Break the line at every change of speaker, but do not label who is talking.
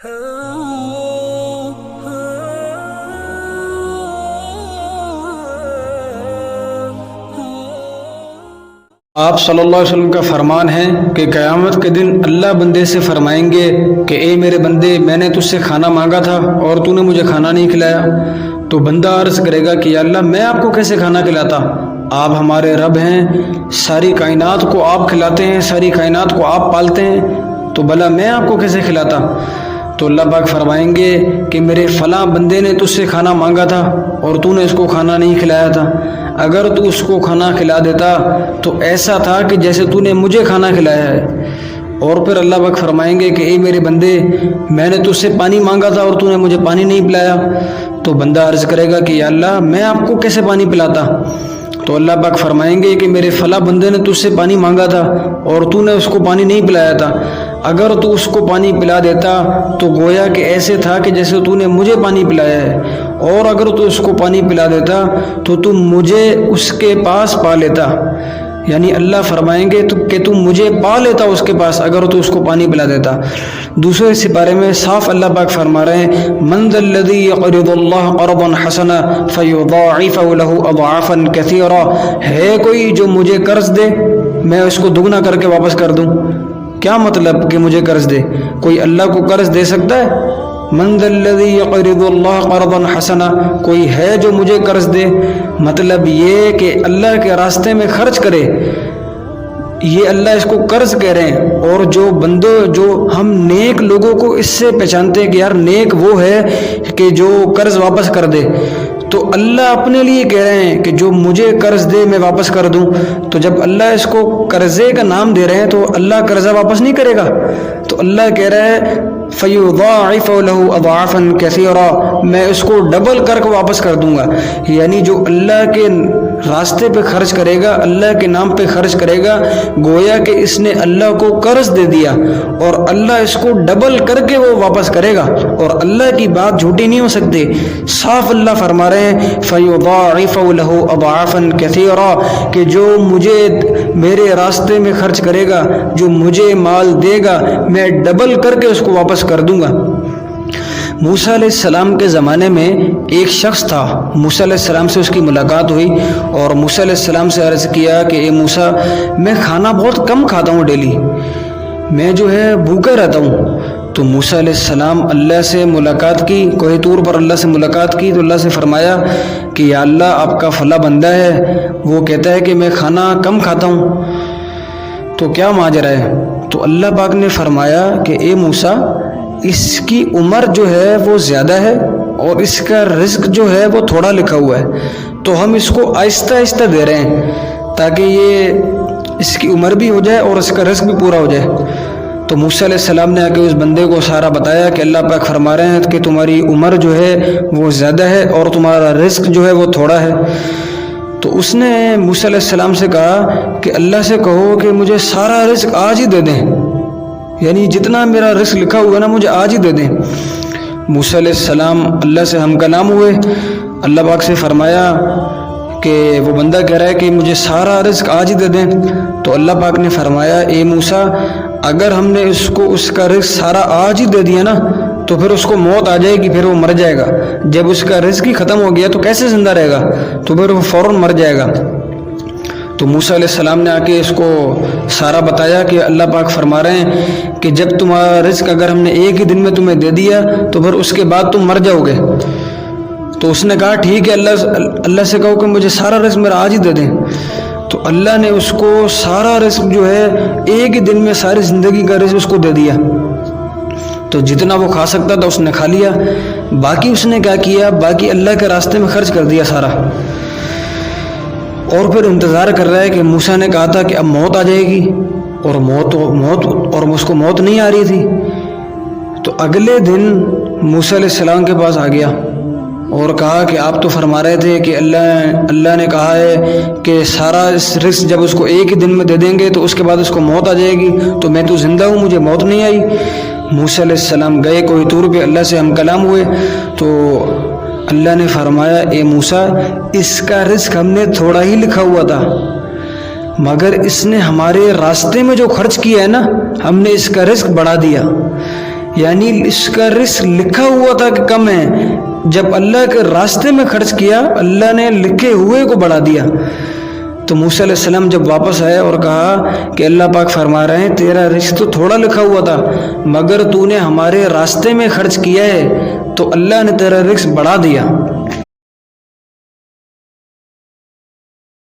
آپ صلی اللہ علیہ وسلم کا فرمان ہے کہ قیامت کے دن اللہ بندے سے فرمائیں گے کہ اے میرے بندے، میں نے تجھ سے کھانا مانگا تھا اور تو نے مجھے کھانا نہیں کھلایا۔ تو بندہ عرض کرے گا کہ یا اللہ، میں آپ کو کیسے کھانا کھلاتا؟ آپ ہمارے رب ہیں، ساری کائنات کو آپ کھلاتے ہیں، ساری کائنات کو آپ پالتے ہیں، تو بھلا میں آپ کو کیسے کھلاتا؟ تو اللہ پاک فرمائیں گے کہ میرے فلاں بندے نے تجھ سے کھانا مانگا تھا اور تو نے اس کو کھانا نہیں کھلایا تھا۔ اگر تو اس کو کھانا کھلا دیتا تو ایسا تھا کہ جیسے تو نے مجھے کھانا کھلایا ہے۔ اور پھر اللہ پاک فرمائیں گے کہ اے میرے بندے، میں نے تجھ سے پانی مانگا تھا اور تو نے مجھے پانی نہیں پلایا۔ تو بندہ عرض کرے گا کہ یا اللہ، میں آپ کو کیسے پانی پلاتا؟ تو اللہ پاک فرمائیں گے کہ میرے فلاں بندے نے تجھ سے پانی مانگا تھا اور تو نے اس کو پانی نہیں پلایا تھا۔ اگر تو اس کو پانی پلا دیتا تو گویا کہ ایسے تھا کہ جیسے تو نے مجھے پانی پلایا ہے، اور اگر تو اس کو پانی پلا دیتا تو تم مجھے اس کے پاس پا لیتا۔ یعنی اللہ فرمائیں گے کہ تم مجھے پا لیتا اس کے پاس اگر تو اس کو پانی پلا دیتا۔ دوسرے سپارے میں صاف اللہ پاک فرما رہے ہیں، من ذا الذی یقرض اللہ قرضا حسنا فیضاعفہ لہ اضعافا کثیرا، ہے کوئی جو مجھے قرض دے، میں اس کو دگنا کر کے واپس کر دوں؟ کیا مطلب کہ مجھے قرض دے؟ کوئی اللہ کو قرض دے سکتا ہے؟ من ذا الذی یقرض اللہ قرضا حسنا، کوئی ہے جو مجھے قرض دے؟ مطلب یہ کہ اللہ کے راستے میں خرچ کرے، یہ اللہ اس کو قرض کہہ رہے ہیں۔ اور جو بندے، جو ہم نیک لوگوں کو اس سے پہچانتے ہیں کہ یار نیک وہ ہے کہ جو قرض واپس کر دے، تو اللہ اپنے لیے کہہ رہے ہیں کہ جو مجھے قرض دے میں واپس کر دوں۔ تو جب اللہ اس کو قرضے کا نام دے رہے ہیں تو اللہ قرضہ واپس نہیں کرے گا، تو اللہ کہہ رہا ہے فیضاعف لہ اضعافا کثیرا، میں اس کو ڈبل کر کے واپس کر دوں گا۔ یعنی جو اللہ کے راستے پہ خرچ کرے گا، اللہ کے نام پہ خرچ کرے گا، گویا کہ اس نے اللہ کو قرض دے دیا اور اللہ اس کو ڈبل کر کے وہ واپس کرے گا، اور اللہ کی بات جھوٹی نہیں ہو سکتی۔ صاف اللہ فرما رہے ہیں فیضاعف لہ اضعافا کثیرا، کہ جو مجھے میرے راستے میں خرچ کرے گا، جو مجھے مال دے گا، میں ڈبل کر کے اس کو واپس کر دوں گا۔ موسیٰ علیہ السلام کے زمانے میں ایک شخص تھا، موسیٰ علیہ السلام سے اس کی ملاقات ہوئی اور موسیٰ علیہ السلام سے عرض کیا کہ اے موسیٰ، میں کھانا بہت کم کھاتا ہوں، ڈیلی میں جو ہے بھوکا رہتا ہوں۔ تو موسیٰ علیہ السلام اللہ سے ملاقات کی، کوہ طور پر اللہ سے ملاقات کی، تو اللہ سے فرمایا کہ یا اللہ، آپ کا فلاں بندہ ہے، وہ کہتا ہے کہ میں کھانا کم کھاتا ہوں، تو کیا ماجرا ہے؟ تو اللہ پاک نے فرمایا کہ اے موسیٰ، اس کی عمر جو ہے وہ زیادہ ہے اور اس کا رزق جو ہے وہ تھوڑا لکھا ہوا ہے، تو ہم اس کو آہستہ آہستہ دے رہے ہیں تاکہ یہ اس کی عمر بھی ہو جائے اور اس کا رزق بھی پورا ہو جائے۔ تو موسیٰ علیہ السلام نے آ کے اس بندے کو سارا بتایا کہ اللہ پاک فرما رہے ہیں کہ تمہاری عمر جو ہے وہ زیادہ ہے اور تمہارا رزق جو ہے وہ تھوڑا ہے۔ تو اس نے موسیٰ علیہ السلام سے کہا کہ اللہ سے کہو کہ مجھے سارا رزق آج ہی دے دیں، یعنی جتنا میرا رزق لکھا ہوا نا مجھے آج ہی دے دیں۔ موسیٰ علیہ السلام اللہ سے ہم کلام ہوئے، اللہ پاک سے فرمایا کہ وہ بندہ کہہ رہا ہے کہ مجھے سارا رزق آج ہی دے دیں۔ تو اللہ پاک نے فرمایا اے موسیٰ، اگر ہم نے اس کو اس کا رزق سارا آج ہی دے دیا نا تو پھر اس کو موت آ جائے گی، پھر وہ مر جائے گا۔ جب اس کا رزق ہی ختم ہو گیا تو کیسے زندہ رہے گا؟ تو پھر وہ فوراً مر جائے گا۔ تو موسیٰ علیہ السلام نے آ کے اس کو سارا بتایا کہ اللہ پاک فرما رہے ہیں کہ جب تمہارا رزق اگر ہم نے ایک ہی دن میں تمہیں دے دیا تو پھر اس کے بعد تم مر جاؤ گے۔ تو اس نے کہا ٹھیک ہے، اللہ سے کہو کہ مجھے سارا رزق میرا آج ہی دے دیں۔ تو اللہ نے اس کو سارا رزق جو ہے ایک ہی دن میں ساری زندگی کا رزق اس کو دے دیا۔ تو جتنا وہ کھا سکتا تھا اس نے کھا لیا، باقی اس نے کیا کیا؟ باقی اللہ کے راستے میں خرچ کر دیا سارا، اور پھر انتظار کر رہا ہے کہ موسیٰ نے کہا تھا کہ اب موت آ جائے گی، اور موت اور اس کو موت نہیں آ رہی تھی۔ تو اگلے دن موسیٰ علیہ السلام کے پاس آ گیا اور کہا کہ آپ تو فرما رہے تھے کہ اللہ نے کہا ہے کہ سارا اس رزق جب اس کو ایک ہی دن میں دے دیں گے تو اس کے بعد اس کو موت آ جائے گی، تو میں تو زندہ ہوں، مجھے موت نہیں آئی۔ موسیٰ علیہ السلام گئے کوہ طور پہ، اللہ سے ہم کلام ہوئے، تو اللہ نے فرمایا اے موسیٰ، اس کا رزق ہم نے تھوڑا ہی لکھا ہوا تھا، مگر اس نے ہمارے راستے میں جو خرچ کیا ہے نا، ہم نے اس کا رزق بڑھا دیا۔ یعنی اس کا رزق لکھا ہوا تھا کہ کم ہے، جب اللہ کے راستے میں خرچ کیا اللہ نے لکھے ہوئے کو بڑھا دیا۔ تو موسیٰ علیہ السلام جب واپس آئے اور کہا کہ اللہ پاک فرما رہے ہیں تیرا رزق تو تھوڑا لکھا ہوا تھا، مگر تو نے ہمارے راستے میں خرچ کیا ہے تو اللہ نے تیرا رزق بڑھا دیا۔